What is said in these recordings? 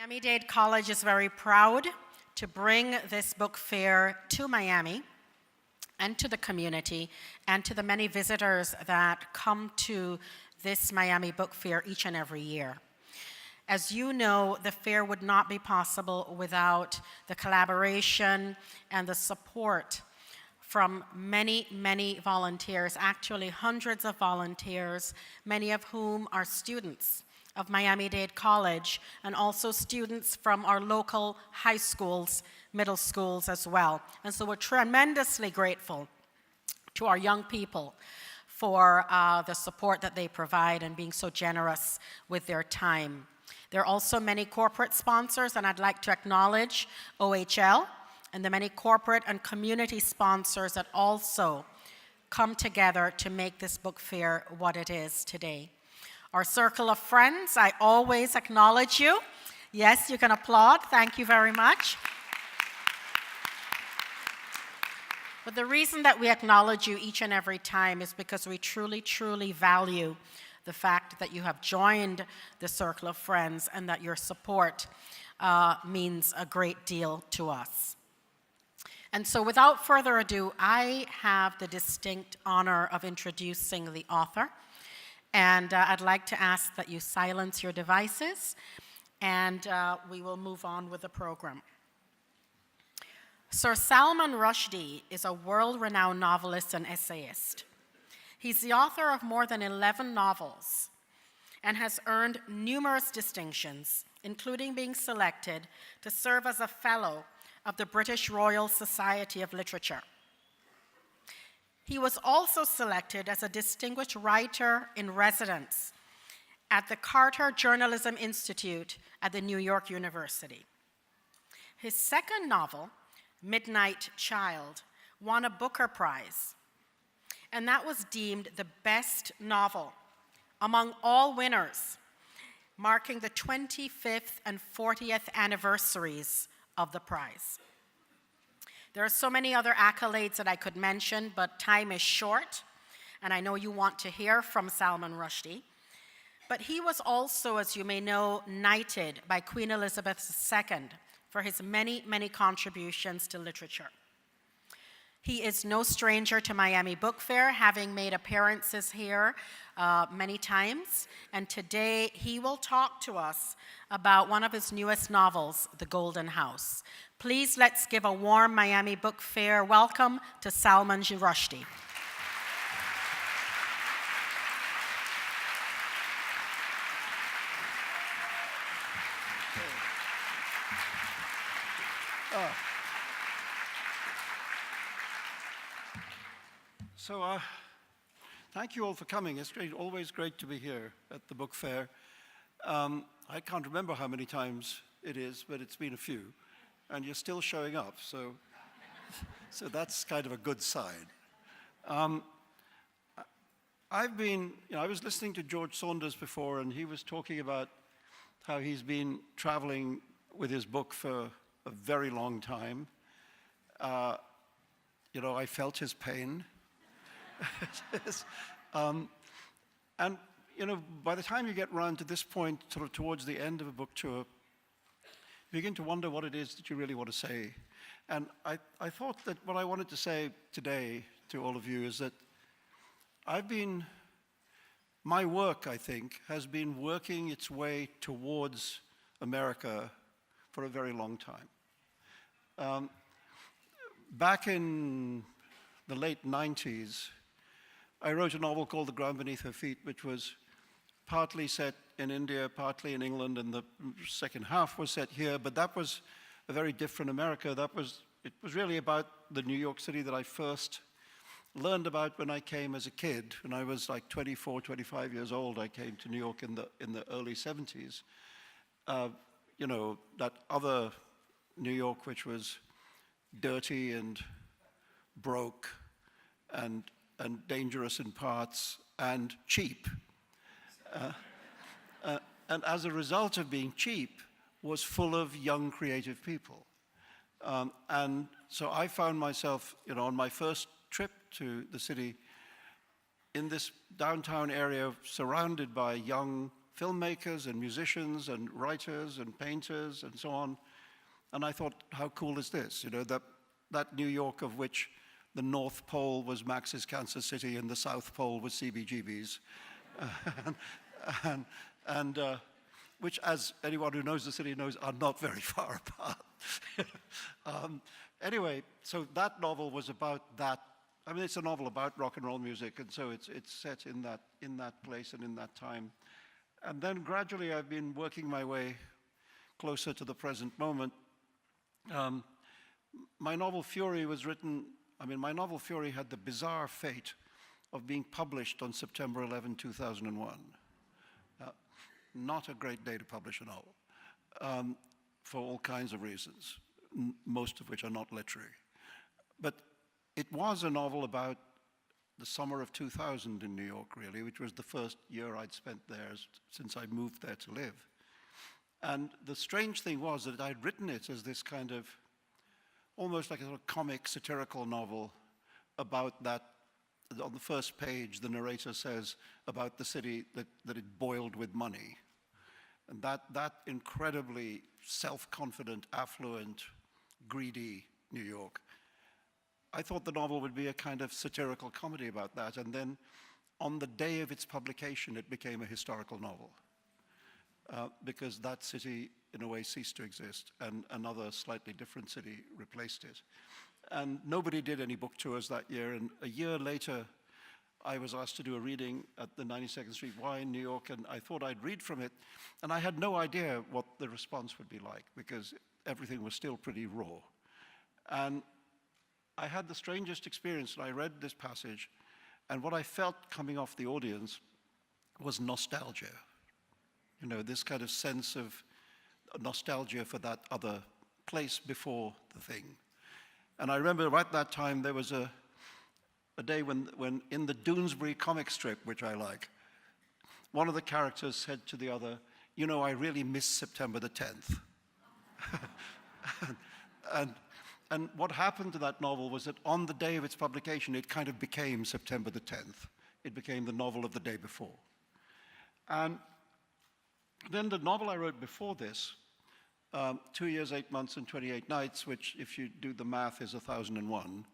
Miami-Dade College is very proud to bring this book fair to Miami and to the community and to the many visitors that come to this Miami Book Fair each and every year. As you know, the fair would not be possible without the collaboration and the support from many, many volunteers, actually hundreds of volunteers, many of whom are students of Miami-Dade College and also students from our local high schools, middle schools as well. And so we're tremendously grateful to our young people for the support that they provide and being so generous with their time. There are also many corporate sponsors, and I'd like to acknowledge OHL and the many corporate and community sponsors that also come together to make this book fair what it is today. Our circle of friends, I always acknowledge you. Yes, you can applaud. Thank you very much. But the reason that we acknowledge you each and every time is because we truly, truly value the fact that you have joined the circle of friends and that your support means a great deal to us. And so without further ado, I have the distinct honor of introducing the author. And I'd like to ask that you silence your devices, and we will move on with the program. Sir Salman Rushdiee is a world-renowned novelist and essayist. He's the author of more than 11 novels and has earned numerous distinctions, including being selected to serve as a fellow of the British Royal Society of Literature. He was also selected as a distinguished writer in residence at the Carter Journalism Institute at the New York University. His second novel, Midnight Child, won a Booker Prize, and that was deemed the best novel among all winners, marking the 25th and 40th anniversaries of the prize. There are so many other accolades that I could mention, but time is short, and I know you want to hear from Salman Rushdiee. But he was also, as you may know, knighted by Queen Elizabeth II for his many, many contributions to literature. He is no stranger to Miami Book Fair, having made appearances here many times, and today he will talk to us about one of his newest novels, The Golden House. Please let's give a warm Miami Book Fair welcome to Salman Rushdiee. Thank you all for coming. It's always great to be here at the book fair. I can't remember how many times it is, but it's been a few. And you're still showing up, so that's kind of a good sign. I was listening to George Saunders before, and he was talking about how he's been traveling with his book for a very long time. I felt his pain. And by the time you get around to this point, sort of towards the end of a book tour, you begin to wonder what it is that you really want to say. And I thought that what I wanted to say today to all of you is that my work, I think, has been working its way towards America for a very long time. Back in the late 90s, I wrote a novel called The Ground Beneath Her Feet, which was partly set in India, partly in England, and the second half was set here, but that was a very different America. It was really about the New York City that I first learned about when I came as a kid. When I was like 24, 25 years old, I came to New York in the early 70s. That other New York, which was dirty and broke and dangerous in parts and cheap. And as a result of being cheap, was full of young, creative people. And so I found myself, on my first trip to the city, in this downtown area surrounded by young filmmakers and musicians and writers and painters and so on. And I thought, how cool is this? You know, that New York of which the North Pole was Max's Kansas City and the South Pole was CBGB's. and which, as anyone who knows the city knows, are not very far apart. Anyway, so that novel was about that. I mean, it's a novel about rock and roll music, and so it's set in that place and in that time. And then gradually I've been working my way closer to the present moment. My novel Fury was written, my novel Fury had the bizarre fate of being published on September 11, 2001. Not a great day to publish a novel, for all kinds of reasons, most of which are not literary. But it was a novel about the summer of 2000 in New York, really, which was the first year I'd spent there since I moved there to live. And the strange thing was that I'd written it as this kind of, almost like a sort of comic, satirical novel about that. On the first page, the narrator says about the city that it boiled with money. And that incredibly self-confident, affluent, greedy New York. I thought the novel would be a kind of satirical comedy about that, and then on the day of its publication, it became a historical novel. Because that city, in a way, ceased to exist, and another slightly different city replaced it. And nobody did any book tours that year, and a year later, I was asked to do a reading at the 92nd Street Y in New York, and I thought I'd read from it, and I had no idea what the response would be like, because everything was still pretty raw. And I had the strangest experience, and I read this passage, and what I felt coming off the audience was nostalgia. You know, this kind of sense of nostalgia for that other place before the thing. And I remember at that time there was a day when in the Doonesbury comic strip, which I like, one of the characters said to the other, you know, I really miss September the 10th. And what happened to that novel was that on the day of its publication, it kind of became September the 10th. It became the novel of the day before. And then the novel I wrote before this, 2 years, 8 months, and 28 nights, which, if you do the math, is 1001,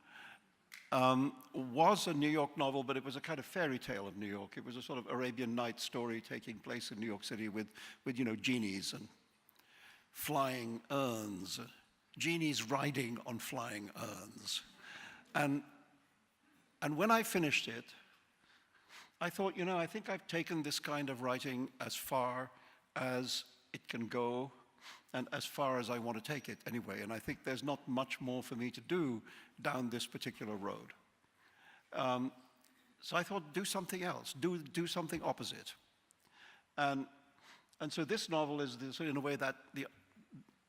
was a New York novel, but it was a kind of fairy tale of New York. It was a sort of Arabian Nights story taking place in New York City with you know, genies and flying urns, genies riding on flying urns. And when I finished it, I thought, you know, I think I've taken this kind of writing as far as it can go, and as far as I want to take it anyway. And I think there's not much more for me to do down this particular road. So I thought, do something else, do something opposite. And so this novel is, in a way, that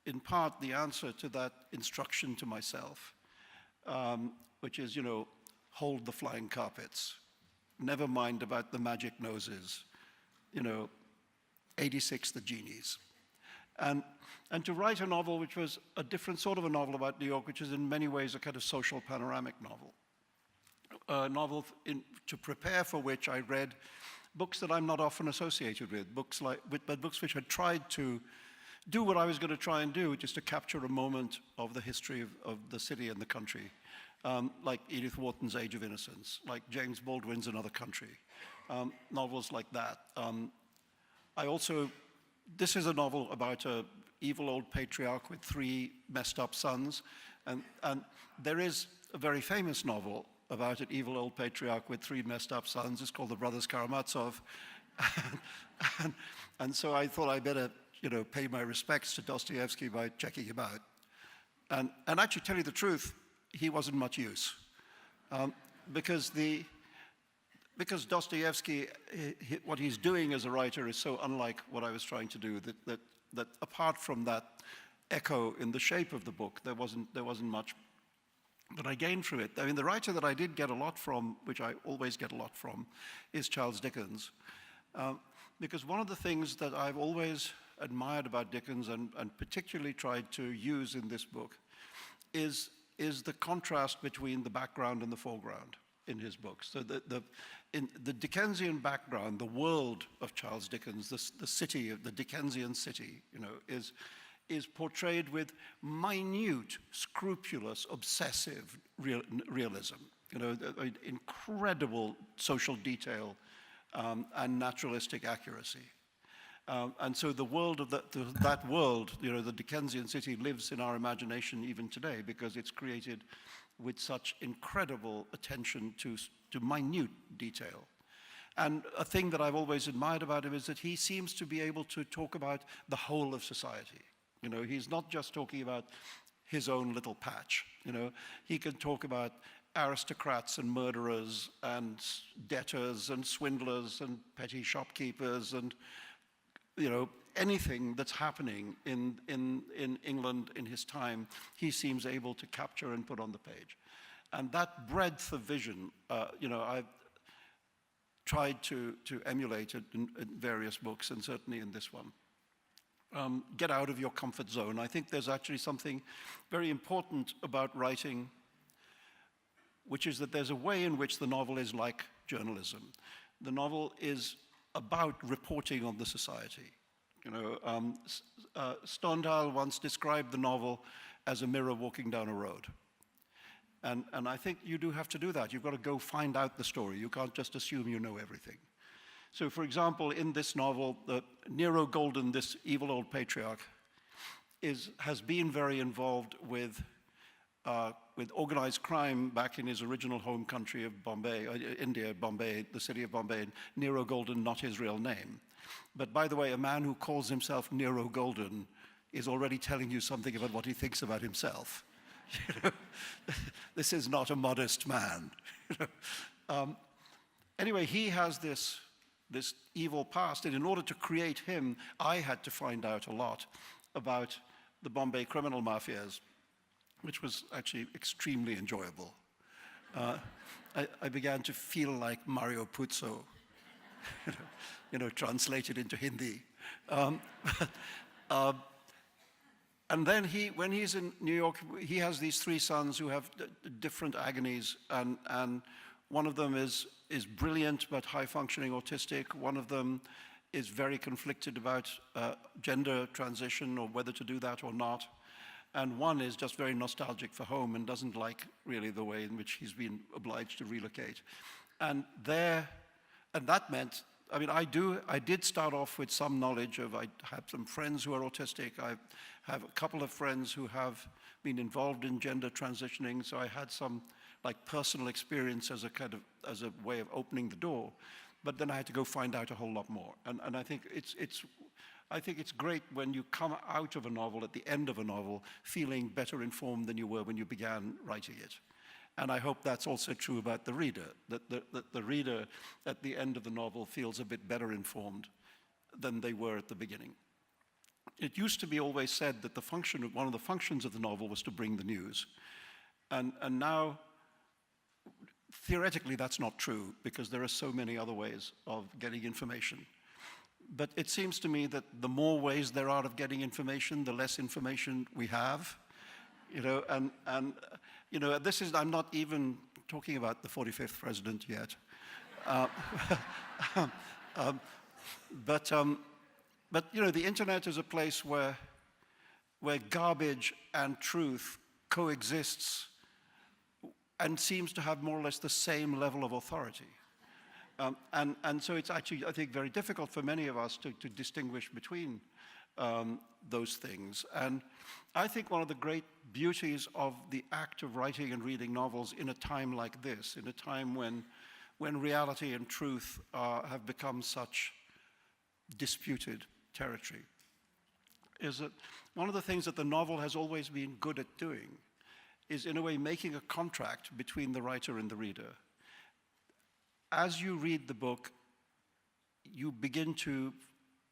in part the answer to that instruction to myself, which is, you know, hold the flying carpets, never mind about the magic noses, you know, 86 the genies. And to write a novel which was a different sort of a novel about New York, which is in many ways a kind of social panoramic novel. A novel to prepare for which I read books that I'm not often associated with, but books which had tried to do what I was going to try and do, which is to capture a moment of the history of the city and the country, like Edith Wharton's Age of Innocence, like James Baldwin's Another Country, novels like that. This is a novel about an evil old patriarch with 3 messed up sons, and there is a very famous novel about an evil old patriarch with 3 messed up sons. It's called The Brothers Karamazov, and so I thought I better, you know, pay my respects to Dostoevsky by checking him out. And actually, tell you the truth, he wasn't much use, because Dostoevsky, what he's doing as a writer is so unlike what I was trying to do that apart from that echo in the shape of the book, there wasn't much that I gained from it. I mean, the writer that I did get a lot from, which I always get a lot from, is Charles Dickens. Because one of the things that I've always admired about Dickens and particularly tried to use in this book is the contrast between the background and the foreground. in his books. So in the Dickensian background, the world of Charles Dickens, the city, the Dickensian city, is portrayed with minute, scrupulous, obsessive realism. Incredible social detail and naturalistic accuracy. And so the world of that world, the Dickensian city, lives in our imagination even today because it's created with such incredible attention to minute detail. And a thing that I've always admired about him is that he seems to be able to talk about the whole of society. He's not just talking about his own little patch. He can talk about aristocrats and murderers and debtors and swindlers and petty shopkeepers and anything that's happening in England in his time, he seems able to capture and put on the page. And that breadth of vision, I've tried to emulate it in various books, and certainly in this one. Get out of your comfort zone. I think there's actually something very important about writing, which is that there's a way in which the novel is like journalism. The novel is about reporting on the society. Stendhal once described the novel as a mirror walking down a road. And I think you do have to do that. You've got to go find out the story. You can't just assume you know everything. So, for example, in this novel, Nero Golden, this evil old patriarch, has been very involved with organized crime back in his original home country of Bombay, India, Bombay, the city of Bombay. Nero Golden, not his real name. But by the way, a man who calls himself Nero Golden is already telling you something about what he thinks about himself. This is not a modest man. Anyway, he has this evil past, and in order to create him, I had to find out a lot about the Bombay criminal mafias, which was actually extremely enjoyable. I began to feel like Mario Puzo, translated into Hindi. And then when he's in New York, he has these three sons who have different agonies, and one of them is brilliant but high-functioning autistic. One of them is very conflicted about gender transition or whether to do that or not. And one is just very nostalgic for home and doesn't like really the way in which he's been obliged to relocate. And that meant, I did start off with some knowledge of, I have some friends who are autistic. I have a couple of friends who have been involved in gender transitioning, so I had some personal experience as a way of opening the door. But then I had to go find out a whole lot more. And I think it's great when you come out of a novel, at the end of a novel, feeling better informed than you were when you began writing it. And I hope that's also true about the reader, that the reader at the end of the novel feels a bit better informed than they were at the beginning. It used to be always said that one of the functions of the novel was to bring the news. And now, theoretically, that's not true, because there are so many other ways of getting information. But it seems to me that the more ways there are of getting information, the less information we have. I'm not even talking about the 45th president yet. But the internet is a place where garbage and truth coexists and seems to have more or less the same level of authority. And so it's actually, I think, very difficult for many of us to distinguish between those things. And I think one of the great beauties of the act of writing and reading novels in a time like this, in a time when reality and truth have become such disputed territory, is that one of the things that the novel has always been good at doing is, in a way, making a contract between the writer and the reader. As you read the book, you begin to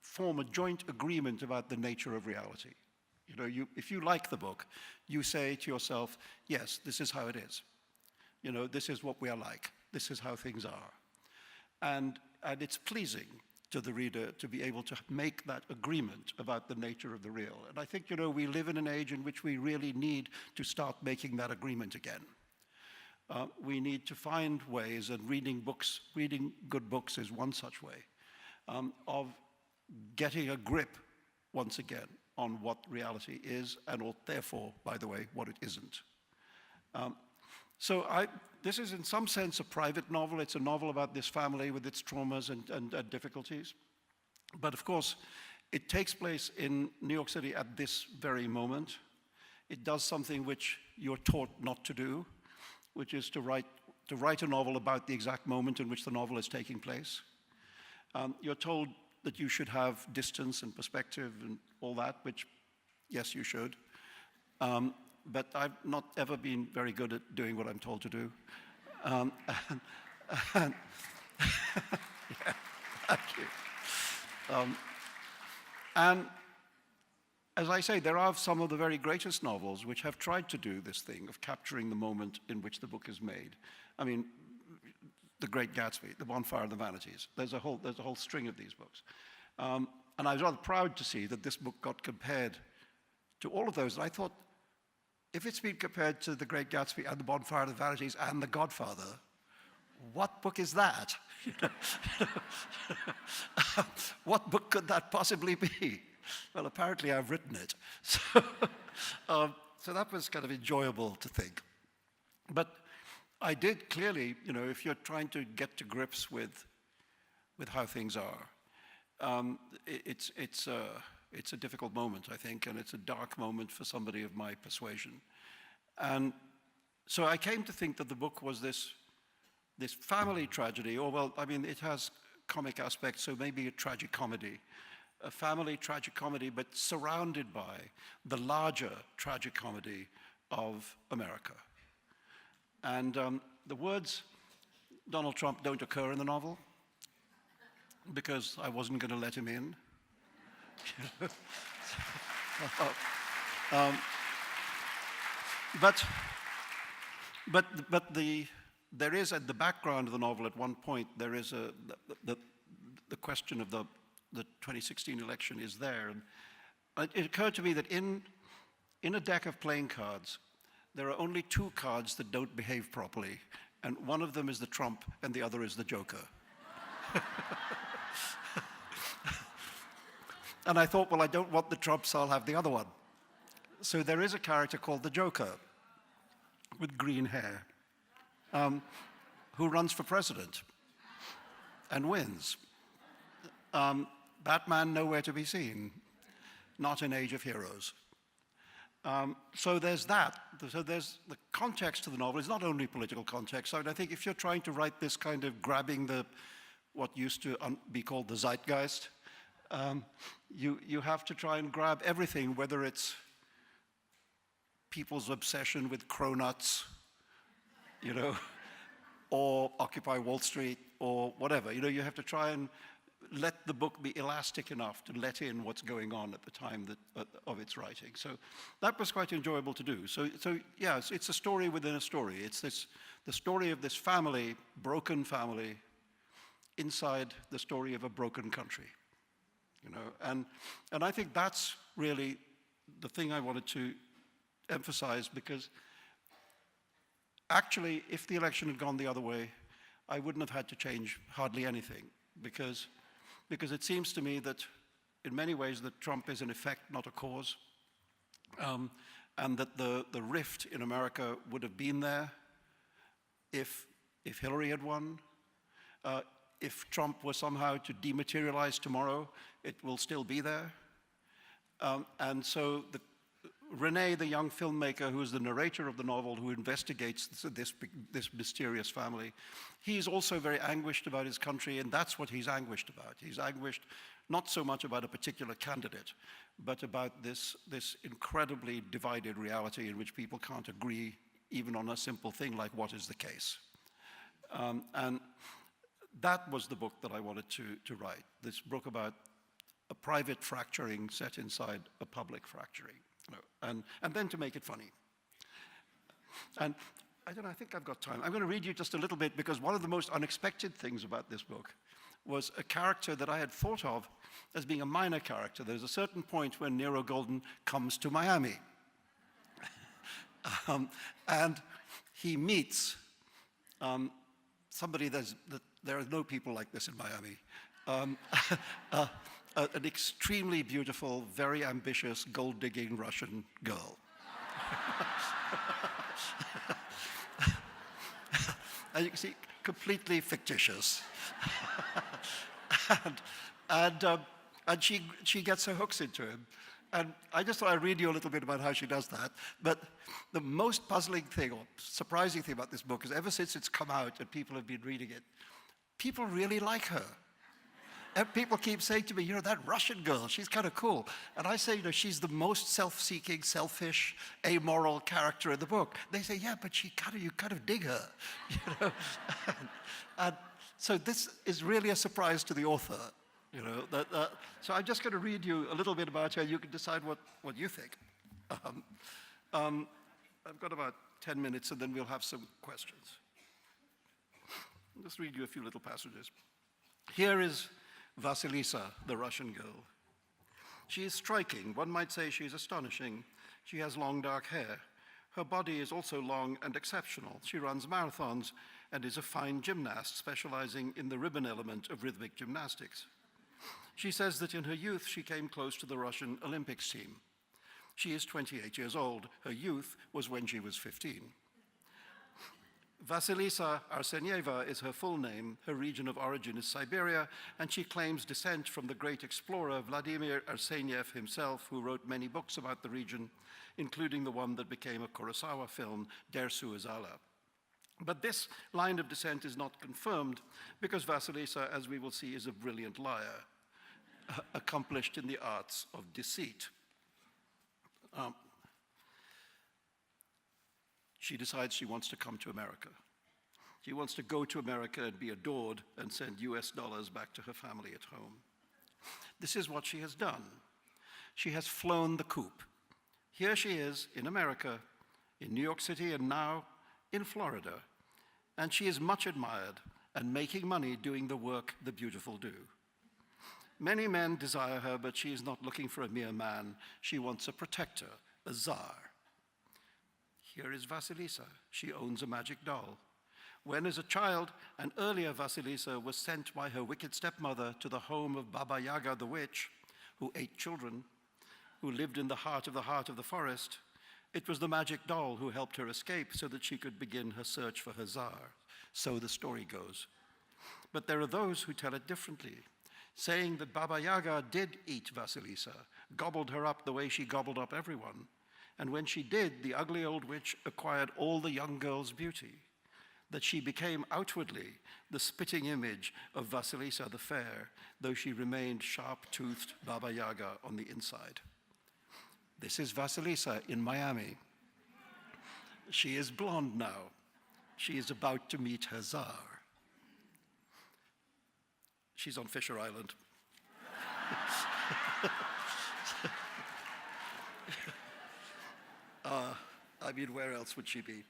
form a joint agreement about the nature of reality. If you like the book, you say to yourself, yes, this is how it is. This is what we are like. This is how things are. And it's pleasing to the reader to be able to make that agreement about the nature of the real. And I think, we live in an age in which we really need to start making that agreement again. We need to find ways, and reading good books is one such way, of getting a grip once again on what reality is and therefore, by the way, what it isn't. This is in some sense a private novel. It's a novel about this family with its traumas and difficulties. But of course, it takes place in New York City at this very moment. It does something which you're taught not to do, which is to write a novel about the exact moment in which the novel is taking place. You're told that you should have distance and perspective and all that, which, yes, you should. But I've not ever been very good at doing what I'm told to do. Yeah, thank you. And as I say, there are some of the very greatest novels which have tried to do this thing of capturing the moment in which the book is made. I mean, The Great Gatsby, The Bonfire of the Vanities. There's a whole string of these books. And I was rather proud to see that this book got compared to all of those. And I thought, if it's been compared to The Great Gatsby and The Bonfire of the Vanities and The Godfather, what book is that? What book could that possibly be? Well, apparently I've written it. So that was kind of enjoyable to think. But I did clearly, if you're trying to get to grips with how things are, it's a difficult moment, I think, and it's a dark moment for somebody of my persuasion. And so I came to think that the book was this family tragedy, or well, I mean, it has comic aspects, so maybe a tragic comedy. A family tragic comedy, but surrounded by the larger tragic comedy of America. And the words Donald Trump don't occur in the novel because I wasn't going to let him in. There is at the background of the novel at one point, there is the question of the 2016 election is there. And it occurred to me that in a deck of playing cards, there are only two cards that don't behave properly, and one of them is the Trump and the other is the Joker. And I thought, well, I don't want the Trump, so I'll have the other one. So there is a character called the Joker with green hair who runs for president and wins. Batman nowhere to be seen, not an age of heroes. So there's that. So there's the context to the novel. It's not only political context. So I think if you're trying to write this kind of grabbing what used to be called the zeitgeist, you have to try and grab everything, whether it's people's obsession with cronuts, or Occupy Wall Street, or whatever. You have to try and let the book be elastic enough to let in what's going on at the time of its writing. So that was quite enjoyable to do. So yeah, it's a story within a story. It's the story of this family, broken family, inside the story of a broken country. And I think that's really the thing I wanted to emphasize, because actually, if the election had gone the other way, I wouldn't have had to change hardly anything, because it seems to me that in many ways that Trump is an effect, not a cause, and that the rift in America would have been there if Hillary had won. If Trump were somehow to dematerialize tomorrow, it will still be there. And so Renee, the young filmmaker who is the narrator of the novel, who investigates this mysterious family, he's also very anguished about his country, and that's what he's anguished about. He's anguished not so much about a particular candidate, but about this incredibly divided reality in which people can't agree even on a simple thing like what is the case. And that was the book that I wanted to write, this book about a private fracturing set inside a public fracturing. And then to make it funny. And I think I've got time. I'm going to read you just a little bit, because one of the most unexpected things about this book was a character that I had thought of as being a minor character. There's a certain point when Nero Golden comes to Miami. And he meets Somebody there are no people like this in Miami. An extremely beautiful, very ambitious, gold-digging Russian girl. And you can see, completely fictitious. and she gets her hooks into him. And I just thought I'd read you a little bit about how she does that. But the most puzzling thing or surprising thing about this book is ever since it's come out and people have been reading it, people really like her. And people keep saying to me, you know, that Russian girl, she's kind of cool. And I say, you know, she's the most self-seeking, selfish, amoral character in the book. They say, yeah, but you kind of dig her. You know? and so this is really a surprise to the author. You know, so I'm just going to read you a little bit about her. You can decide what you think. I've got about 10 minutes, and then we'll have some questions. I'll just read you a few little passages. Here is Vasilisa, the Russian girl. She is striking. One might say she is astonishing. She has long dark hair. Her body is also long and exceptional. She runs marathons and is a fine gymnast, specializing in the ribbon element of rhythmic gymnastics. She says that in her youth, she came close to the Russian Olympics team. She is 28 years old. Her youth was when she was 15. Vasilisa Arsenyeva is her full name. Her region of origin is Siberia, and she claims descent from the great explorer Vladimir Arseniev himself, who wrote many books about the region, including the one that became a Kurosawa film, Dersu Izala. But this line of descent is not confirmed because Vasilisa, as we will see, is a brilliant liar, accomplished in the arts of deceit. She decides she wants to come to America. She wants to go to America and be adored and send US dollars back to her family at home. This is what she has done. She has flown the coop. Here she is in America, in New York City, and now in Florida. And she is much admired and making money doing the work the beautiful do. Many men desire her, but she is not looking for a mere man. She wants a protector, a czar. Here is Vasilisa. She owns a magic doll. When as a child, an earlier Vasilisa was sent by her wicked stepmother to the home of Baba Yaga the witch, who ate children, who lived in the heart of the forest. It was the magic doll who helped her escape so that she could begin her search for her czar. So the story goes. But there are those who tell it differently, saying that Baba Yaga did eat Vasilisa, gobbled her up the way she gobbled up everyone. And when she did, the ugly old witch acquired all the young girl's beauty, that she became outwardly the spitting image of Vasilisa the Fair, though she remained sharp-toothed Baba Yaga on the inside. This is Vasilisa in Miami. She is blonde now. She is about to meet her czar. She's on Fisher Island. I mean, where else would she be?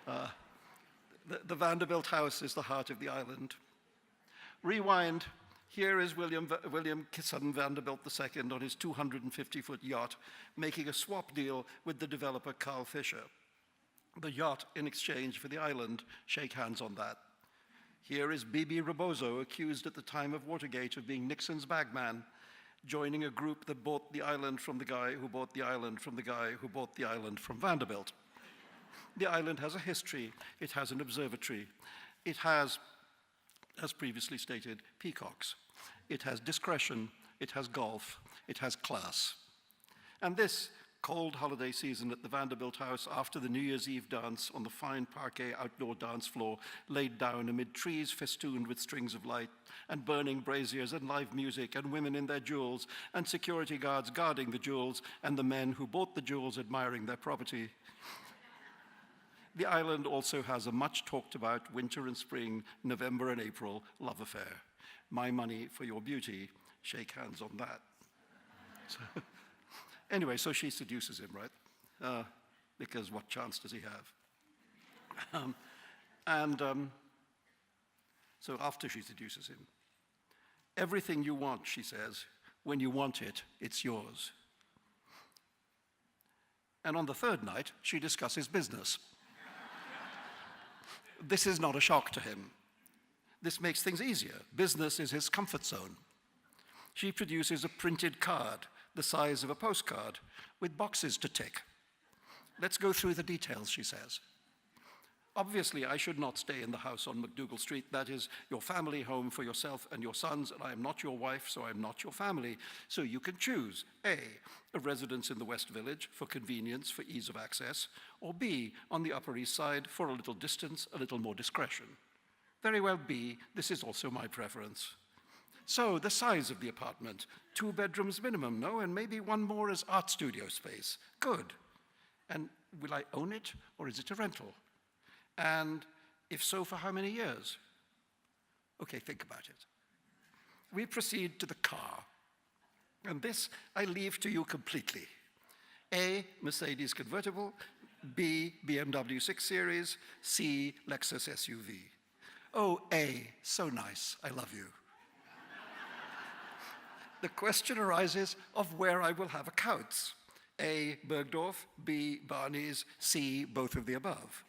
The Vanderbilt house is the heart of the island. Rewind. Here is William Kisson Vanderbilt II on his 250-foot yacht, making a swap deal with the developer Carl Fisher. The yacht in exchange for the island. Shake hands on that. Here is Bibi Rebozo, accused at the time of Watergate of being Nixon's bagman, joining a group that bought the island from the guy who bought the island from the guy who bought the island from Vanderbilt. The island has a history. It has an observatory. It has, as previously stated, peacocks. It has discretion. It has golf. It has class. And this cold holiday season at the Vanderbilt house, after the New Year's Eve dance on the fine parquet outdoor dance floor, laid down amid trees festooned with strings of light, and burning braziers and live music, and women in their jewels, and security guards guarding the jewels, and the men who bought the jewels admiring their property. The island also has a much talked about winter and spring, November and April love affair. My money for your beauty. Shake hands on that. Anyway, so she seduces him, right? Because what chance does he have? So after she seduces him, everything you want, she says, when you want it, it's yours. And on the third night, she discusses business. This is not a shock to him. This makes things easier. Business is his comfort zone. She produces a printed card the size of a postcard with boxes to tick. Let's go through the details, she says. Obviously, I should not stay in the house on McDougal Street. That is your family home for yourself and your sons, and I am not your wife, so I am not your family. So you can choose A, a residence in the West Village for convenience, for ease of access, or B, on the Upper East Side for a little distance, a little more discretion. Very well, B, this is also my preference. So the size of the apartment, 2 bedrooms minimum, no? And maybe one more as art studio space. Good. And will I own it, or is it a rental? And if so, for how many years? Okay, think about it. We proceed to the car. And this I leave to you completely. A, Mercedes convertible. B, BMW 6 Series. C, Lexus SUV. Oh, A, so nice, I love you. The question arises of where I will have accounts. A, Bergdorf. B, Barney's. C, both of the above.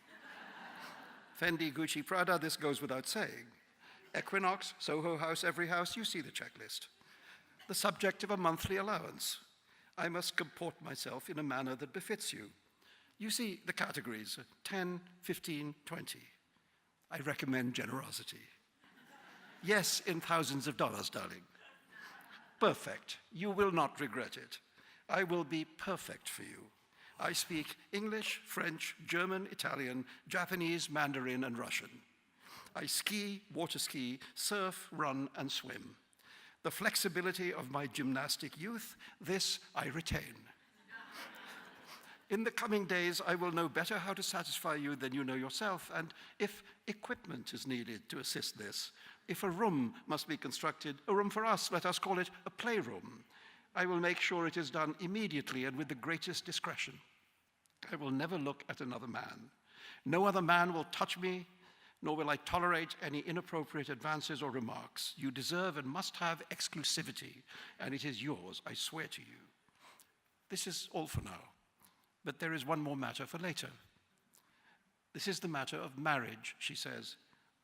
Fendi, Gucci, Prada, this goes without saying. Equinox, Soho House, every house, you see the checklist. The subject of a monthly allowance. I must comport myself in a manner that befits you. You see the categories, 10, 15, 20. I recommend generosity. Yes, in thousands of dollars, darling. Perfect. You will not regret it. I will be perfect for you. I speak English, French, German, Italian, Japanese, Mandarin, and Russian. I ski, water ski, surf, run, and swim. The flexibility of my gymnastic youth, this I retain. In the coming days, I will know better how to satisfy you than you know yourself, and if equipment is needed to assist this, if a room must be constructed, a room for us, let us call it a playroom, I will make sure it is done immediately and with the greatest discretion. I will never look at another man. No other man will touch me, nor will I tolerate any inappropriate advances or remarks. You deserve and must have exclusivity, and it is yours, I swear to you. This is all for now, but there is one more matter for later. This is the matter of marriage, she says,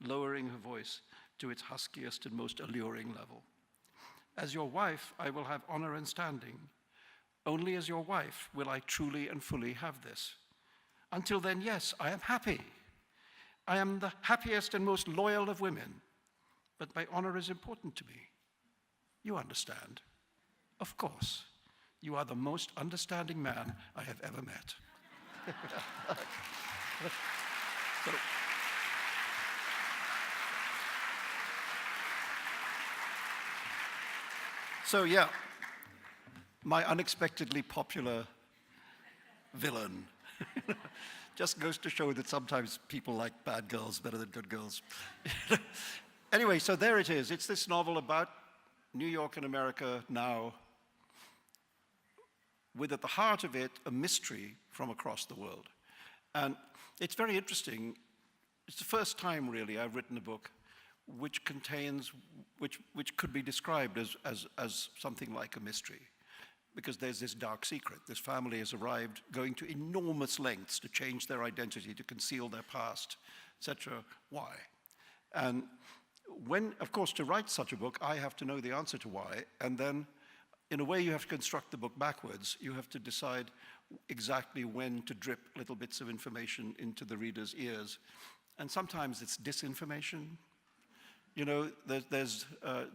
lowering her voice to its huskiest and most alluring level. As your wife, I will have honor and standing. Only as your wife will I truly and fully have this. Until then, yes, I am happy. I am the happiest and most loyal of women, but my honor is important to me. You understand. Of course, you are the most understanding man I have ever met. So yeah, my unexpectedly popular villain just goes to show that sometimes people like bad girls better than good girls. Anyway, so there it is. It's this novel about New York and America now, with at the heart of it a mystery from across the world. And it's very interesting. It's the first time, really, I've written a book which contains, which could be described as something like a mystery. Because there's this dark secret. This family has arrived going to enormous lengths to change their identity, to conceal their past, etc. Why? And when, of course, to write such a book, I have to know the answer to why, and then, in a way, you have to construct the book backwards. You have to decide exactly when to drip little bits of information into the reader's ears. And sometimes it's disinformation. You know, there's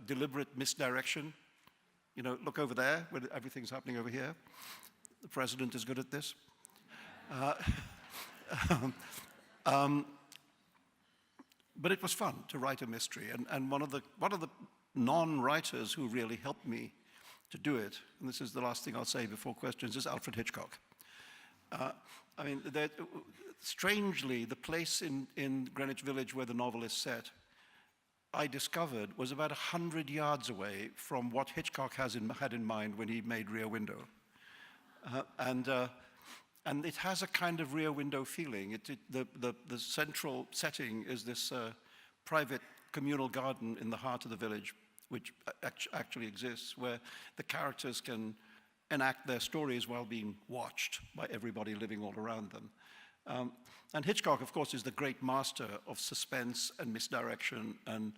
deliberate misdirection. You know, look over there, where everything's happening over here. The president is good at this. But it was fun to write a mystery. And one of the non-writers who really helped me to do it, and this is the last thing I'll say before questions, is Alfred Hitchcock. I mean, strangely, the place in Greenwich Village where the novel is set, I discovered was about 100 yards away from what Hitchcock had in mind when he made Rear Window. And it has a kind of Rear Window feeling. The central setting is this private communal garden in the heart of the village, which actually exists, where the characters can enact their stories while being watched by everybody living all around them. And Hitchcock, of course, is the great master of suspense and misdirection and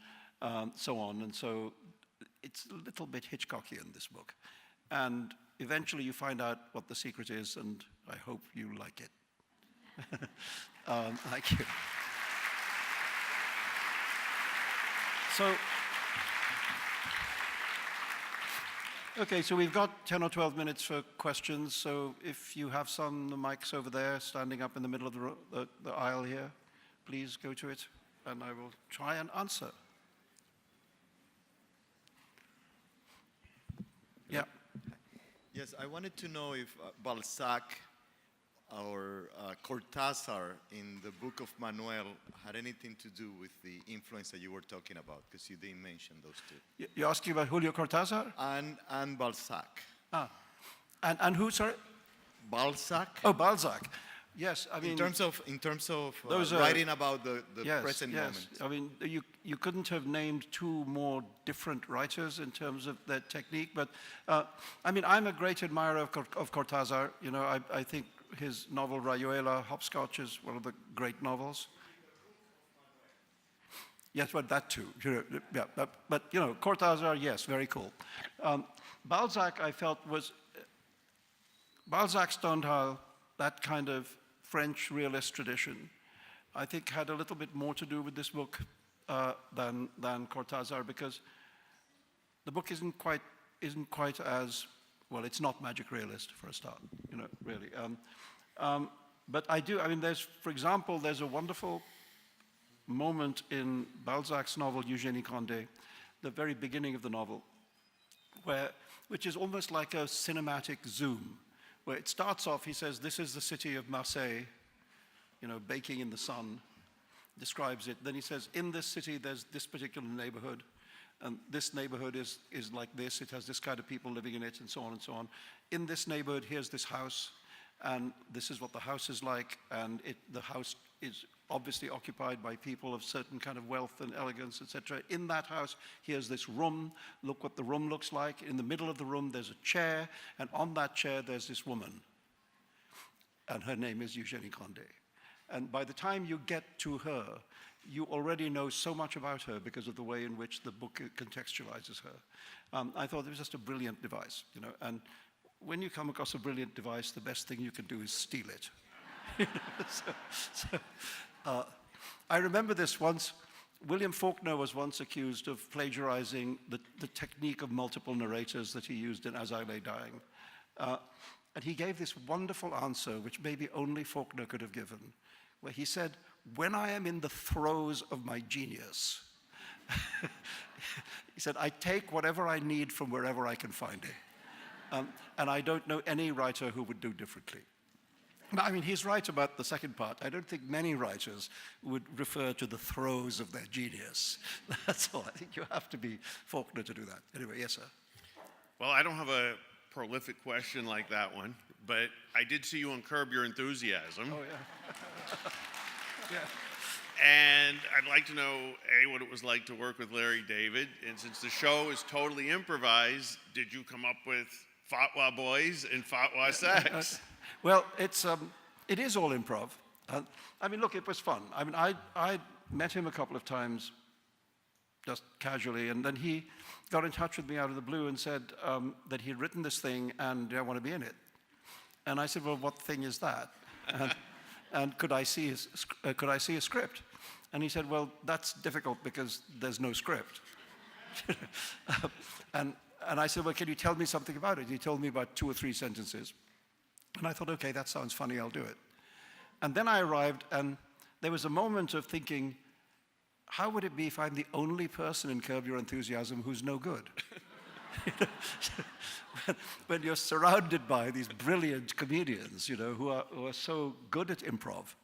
so on. And so it's a little bit Hitchcockian, this book. And eventually you find out what the secret is, and I hope you like it. Thank you. So, okay, so we've got 10 or 12 minutes for questions. So if you have some, the mic's over there, standing up in the middle of the aisle here, please go to it, and I will try and answer. Yeah. Yes, I wanted to know if Balzac or Cortázar in the Book of Manuel had anything to do with the influence that you were talking about, because you didn't mention those two. You're asking about Julio Cortázar? And Balzac. And who, sorry? Balzac. Oh, Balzac. Yes, I mean... In terms of those writing about the yes, present yes. moment. I mean, you couldn't have named two more different writers in terms of their technique, but I mean, I'm a great admirer of Cortázar. You know, I think his novel Rayuela, Hopscotch, is one of the great novels. Yes, but that too. You know, yeah, but you know, Cortázar, yes, very cool. Balzac, I felt, was Balzac, Stendhal, that kind of French realist tradition, I think had a little bit more to do with this book than Cortázar, because the book isn't quite as, well, it's not magic realist for a start, you know, really. But I mean, for example, there's a wonderful moment in Balzac's novel, Eugénie Grandet, the very beginning of the novel, which is almost like a cinematic zoom, where it starts off, he says, this is the city of Marseille, you know, baking in the sun, describes it. Then he says, in this city, there's this particular neighborhood, and this neighborhood is like this, it has this kind of people living in it, and so on and so on. In this neighborhood, here's this house, and this is what the house is like, and the house is obviously occupied by people of certain kind of wealth and elegance, etc. In that house, here's this room. Look what the room looks like. In the middle of the room, there's a chair, and on that chair, there's this woman. And her name is Eugénie Grandet. And by the time you get to her, you already know so much about her because of the way in which the book contextualizes her. I thought it was just a brilliant device, you know. And when you come across a brilliant device, the best thing you can do is steal it. I remember this once. William Faulkner was once accused of plagiarizing the technique of multiple narrators that he used in As I Lay Dying. And he gave this wonderful answer, which maybe only Faulkner could have given, where he said, when I am in the throes of my genius, he said, I take whatever I need from wherever I can find it. And I don't know any writer who would do differently. I mean, he's right about the second part. I don't think many writers would refer to the throes of their genius. That's all. I think you have to be Faulkner to do that. Anyway, yes, sir. Well, I don't have a prolific question like that one, but I did see you on Curb Your Enthusiasm. Oh, yeah. Yeah. And I'd like to know, A, what it was like to work with Larry David. And since the show is totally improvised, did you come up with Fatwa Boys and Fatwa Sex? Well, it is all improv. I mean, look, it was fun. I mean, I met him a couple of times, just casually, and then he got in touch with me out of the blue and said that he'd written this thing and I want to be in it. And I said, well, what thing is that? And could I see a script? And he said, well, that's difficult because there's no script. And I said, well, can you tell me something about it? He told me about 2 or 3 sentences. And I thought, okay, that sounds funny, I'll do it. And then I arrived, and there was a moment of thinking, how would it be if I'm the only person in Curb Your Enthusiasm who's no good? When you're surrounded by these brilliant comedians, you know, who are so good at improv.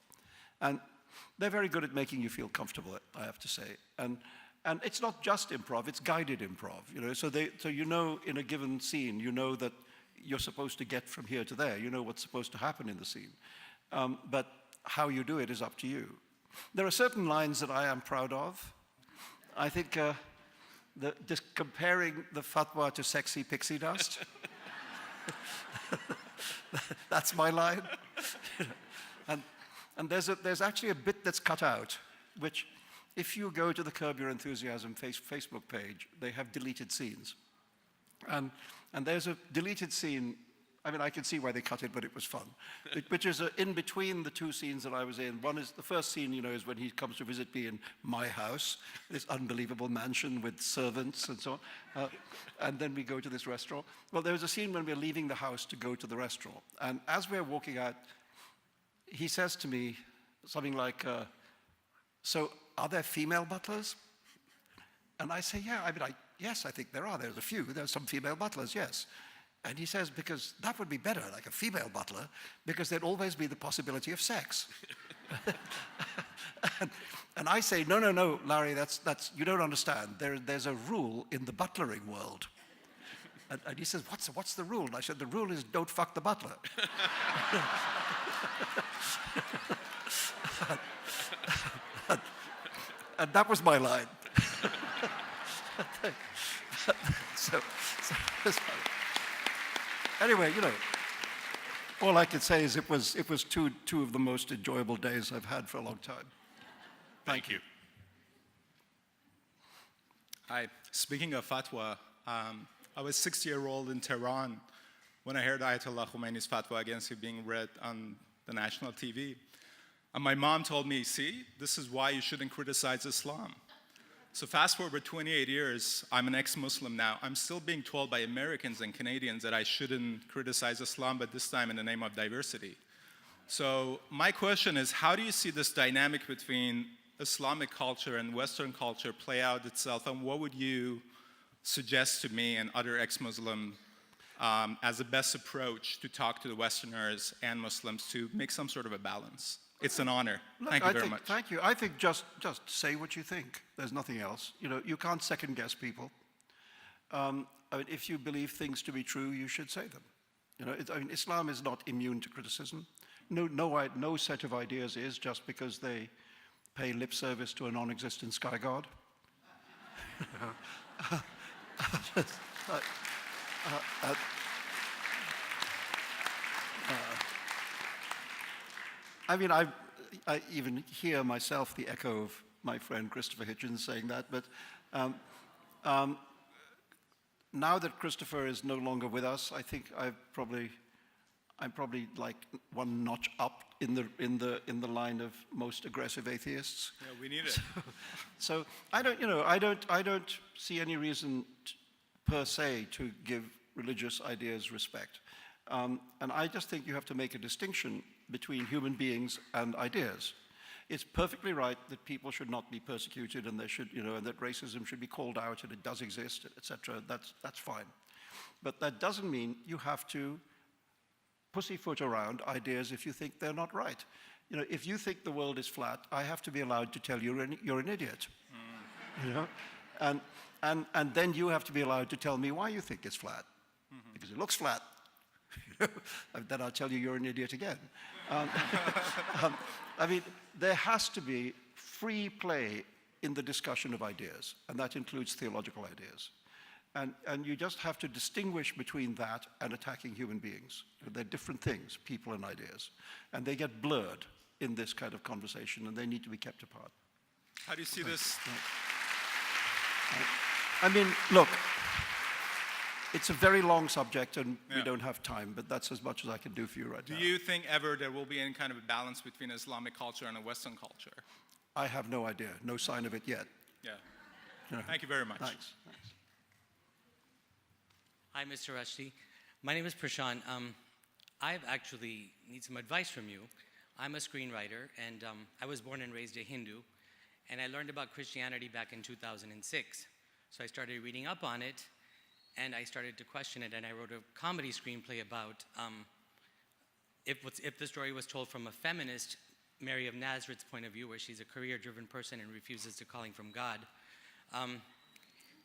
And they're very good at making you feel comfortable, I have to say. And it's not just improv, it's guided improv, you know. So you know, in a given scene, you know that you're supposed to get from here to there. You know what's supposed to happen in the scene. But how you do it is up to you. There are certain lines that I am proud of. I think just comparing the fatwa to sexy pixie dust, that's my line. And there's actually a bit that's cut out, which if you go to the Curb Your Enthusiasm Facebook page, they have deleted scenes. And there's a deleted scene, I mean, I can see why they cut it, but it was fun, which is in between the two scenes that I was in. One is, the first scene, you know, is when he comes to visit me in my house, this unbelievable mansion with servants and so on. And then we go to this restaurant. Well, there's a scene when we're leaving the house to go to the restaurant. And as we're walking out, he says to me something like, so are there female butlers? And I say, yeah, yes, I think there are. There's a few. There's some female butlers, yes. And he says, because that would be better, like a female butler, because there'd always be the possibility of sex. and I say, no, Larry, that's you don't understand. There's a rule in the butlering world. And he says, what's the rule? And I said, the rule is don't fuck the butler. And that was my line. so anyway, you know, all I can say is it was two of the most enjoyable days I've had for a long time. Thank you. Hi. Speaking of fatwa, I was 6-year-old in Tehran when I heard Ayatollah Khomeini's fatwa against it being read on the national TV. And my mom told me, see, this is why you shouldn't criticize Islam. So fast forward 28 years, I'm an ex-Muslim now. I'm still being told by Americans and Canadians that I shouldn't criticize Islam, but this time in the name of diversity. So my question is, how do you see this dynamic between Islamic culture and Western culture play out itself, and what would you suggest to me and other ex-Muslim as the best approach to talk to the Westerners and Muslims to make some sort of a balance? It's an honor. Look, Thank you very much. Thank you. I think just say what you think. There's nothing else. You know, you can't second guess people. I mean, if you believe things to be true, you should say them. You know, I mean, Islam is not immune to criticism. No set of ideas is, just because they pay lip service to a non-existent sky god. I mean, I even hear myself the echo of my friend Christopher Hitchens saying that, but now that Christopher is no longer with us, I think I'm probably like one notch up in the line of most aggressive atheists. Yeah, we need it. So I don't see any reason per se to give religious ideas respect. And I just think you have to make a distinction between human beings and ideas. It's perfectly right that people should not be persecuted, and they should, and that racism should be called out, and it does exist, etc. That's fine. But that doesn't mean you have to pussyfoot around ideas if you think they're not right. You know, if you think the world is flat, I have to be allowed to tell you you're an idiot. You know, and then you have to be allowed to tell me why you think it's flat, because it looks flat. Then I'll tell you you're an idiot again. I mean, there has to be free play in the discussion of ideas, and that includes theological ideas. And you just have to distinguish between that and attacking human beings. They're different things, people and ideas. And they get blurred in this kind of conversation, and they need to be kept apart. How do you see this? I mean, look, it's a very long subject, and we don't have time, but that's as much as I can do for you right now. Do you think ever there will be any kind of a balance between Islamic culture and a Western culture? I have no idea. No sign of it yet. Yeah. You know. Thank you very much. Thanks. Hi, Mr. Rushdiee. My name is Prashant. I actually need some advice from you. I'm a screenwriter, and I was born and raised a Hindu, and I learned about Christianity back in 2006. So I started reading up on it, and I started to question it, and I wrote a comedy screenplay about if the story was told from a feminist Mary of Nazareth's point of view, where she's a career-driven person and refuses to calling from God.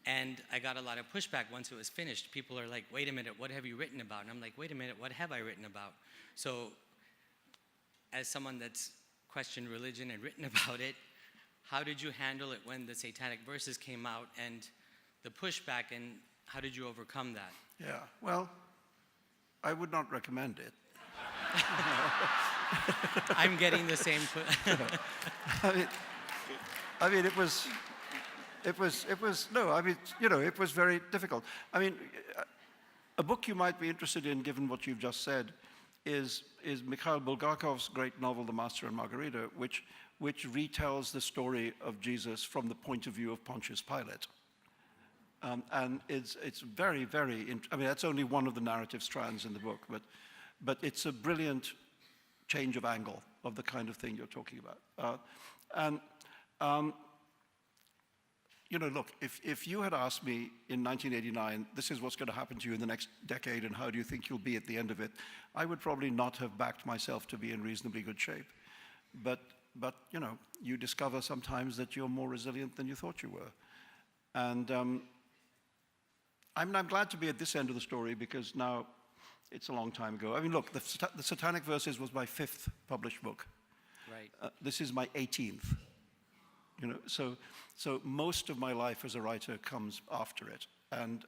And I got a lot of pushback once it was finished. People are like, wait a minute, what have you written about? And I'm like, wait a minute, what have I written about? So as someone that's questioned religion and written about it, how did you handle it when the Satanic Verses came out and the pushback, and how did you overcome that? Yeah, well, I would not recommend it. I'm getting the same. I mean, it was no. I mean, it was very difficult. I mean, a book you might be interested in, given what you've just said, is Mikhail Bulgakov's great novel, *The Master and Margarita*, which retells the story of Jesus from the point of view of Pontius Pilate. And it's very, very. I mean, that's only one of the narrative strands in the book, but it's a brilliant change of angle of the kind of thing you're talking about. Look, if you had asked me in 1989, this is what's going to happen to you in the next decade and how do you think you'll be at the end of it, I would probably not have backed myself to be in reasonably good shape. But you discover sometimes that you're more resilient than you thought you were. And I'm glad to be at this end of the story because now it's a long time ago. I mean, look, the Satanic Verses was my 5th published book. Right. This is my 18th. So most of my life as a writer comes after it, and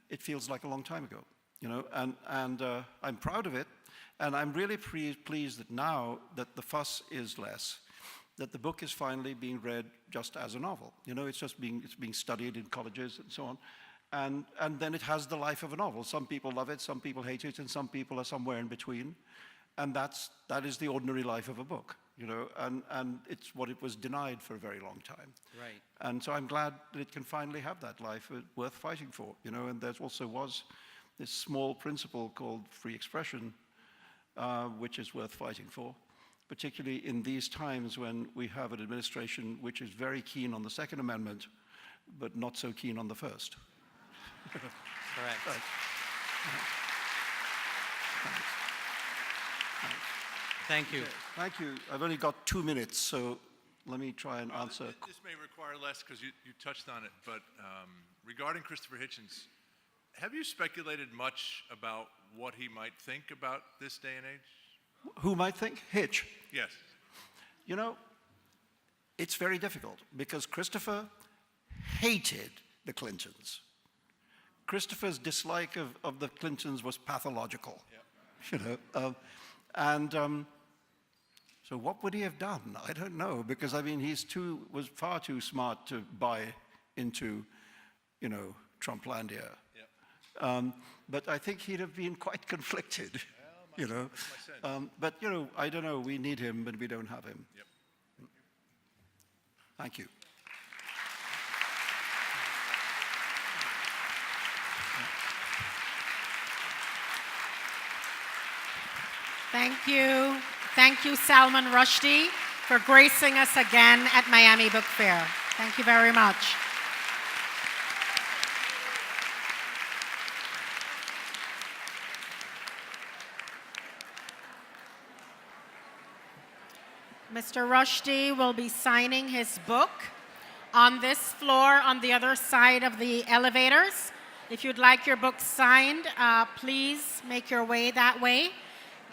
it feels like a long time ago, and I'm proud of it, and I'm really pleased that now that the fuss is less, that the book is finally being read just as a novel. It's being studied in colleges and so on, and then it has the life of a novel. Some people love it, some people hate it, and some people are somewhere in between, and that is the ordinary life of a book. And it's what it was denied for a very long time. Right. And so I'm glad that it can finally have that life worth fighting for, and there also was this small principle called free expression, which is worth fighting for, particularly in these times when we have an administration which is very keen on the Second Amendment, but not so keen on the First. Correct. Right. Thank you. Thank you. I've only got 2 minutes, so let me try and answer. This may require less because you touched on it, but regarding Christopher Hitchens, have you speculated much about what he might think about this day and age? Who might think? Hitch. Yes. It's very difficult because Christopher hated the Clintons. Christopher's dislike of the Clintons was pathological. Yep. So what would he have done? I don't know, because I mean was far too smart to buy into, Trumplandia. Yep. But I think he'd have been quite conflicted, That's my sense. But I don't know. We need him, but we don't have him. Yep. Thank you. Thank you. Thank you, Salman Rushdie, for gracing us again at Miami Book Fair. Thank you very much. Mr. Rushdie will be signing his book on this floor on the other side of the elevators. If you'd like your book signed, please make your way that way.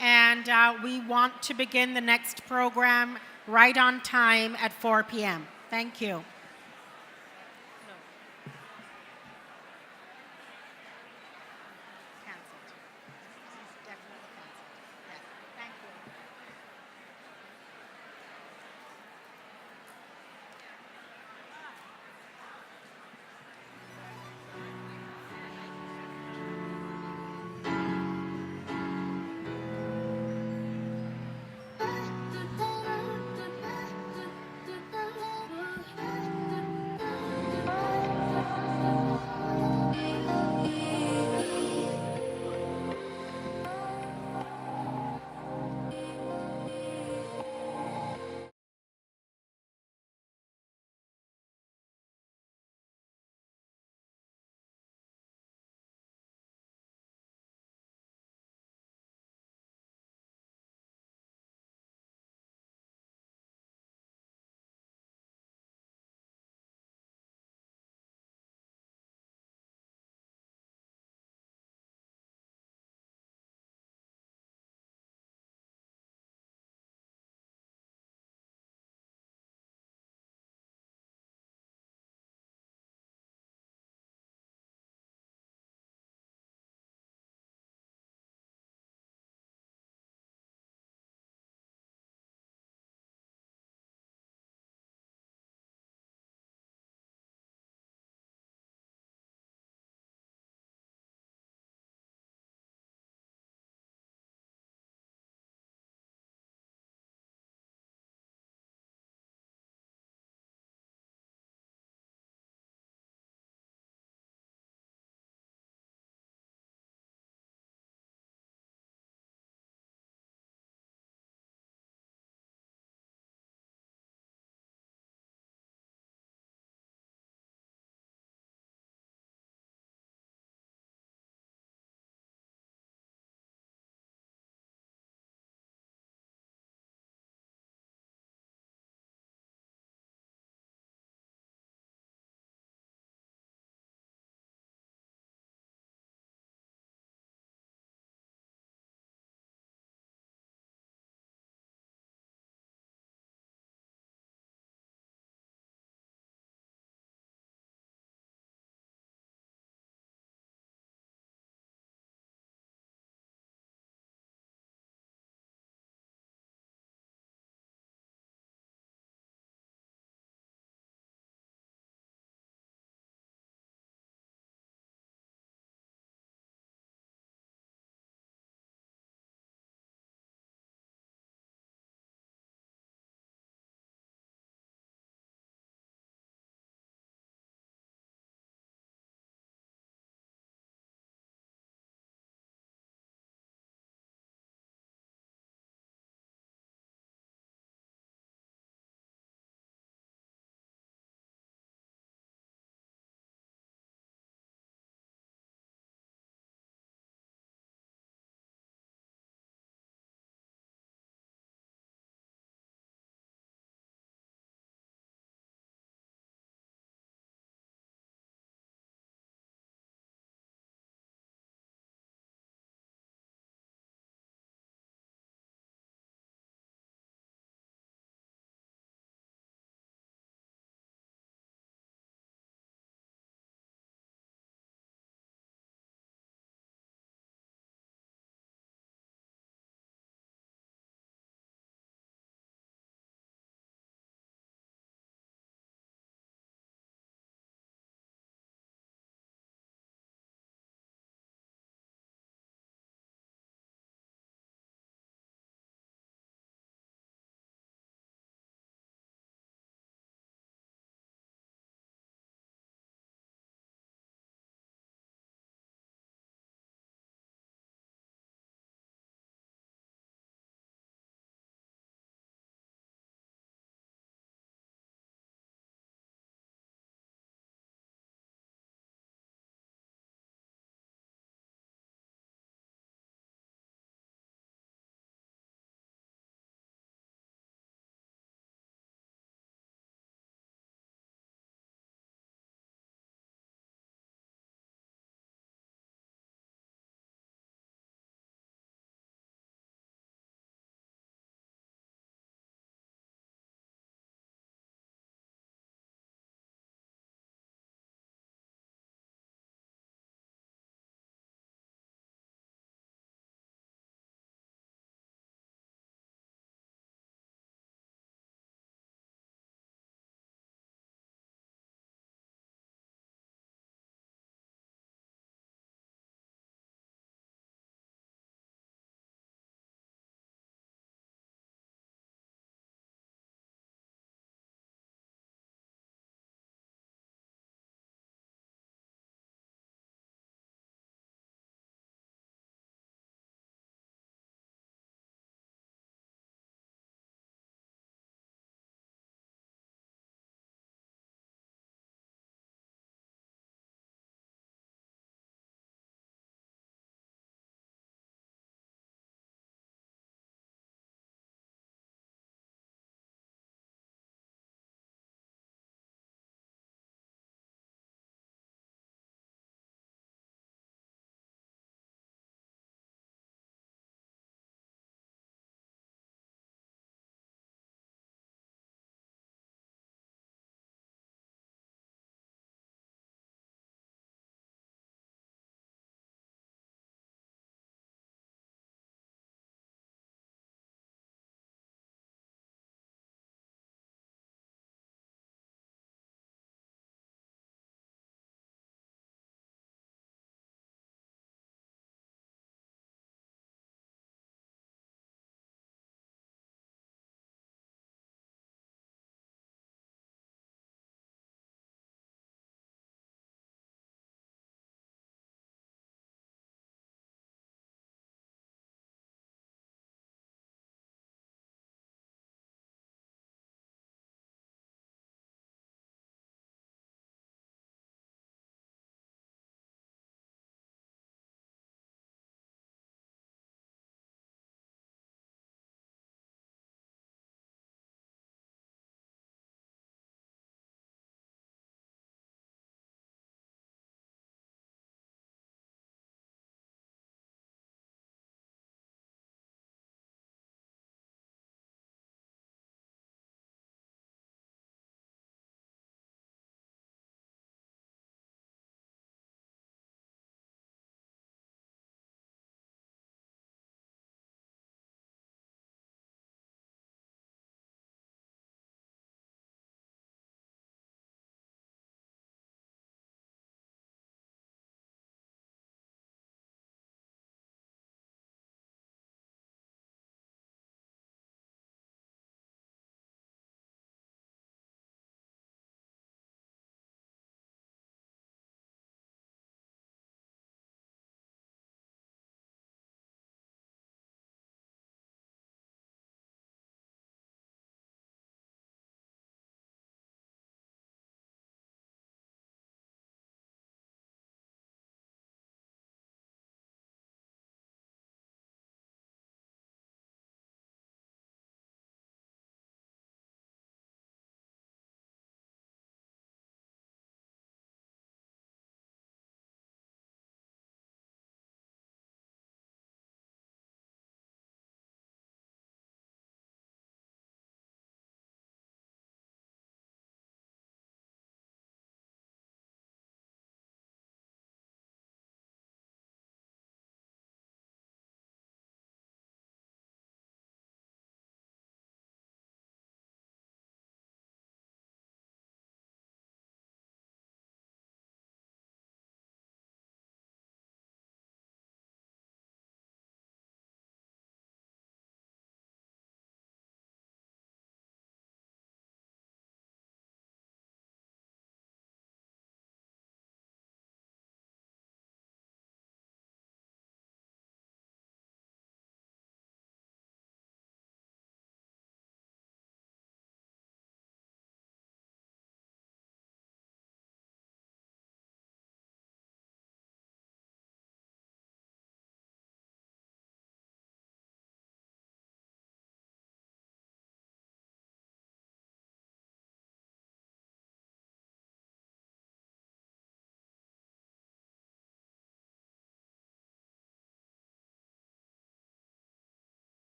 And we want to begin the next program right on time at 4 p.m. Thank you.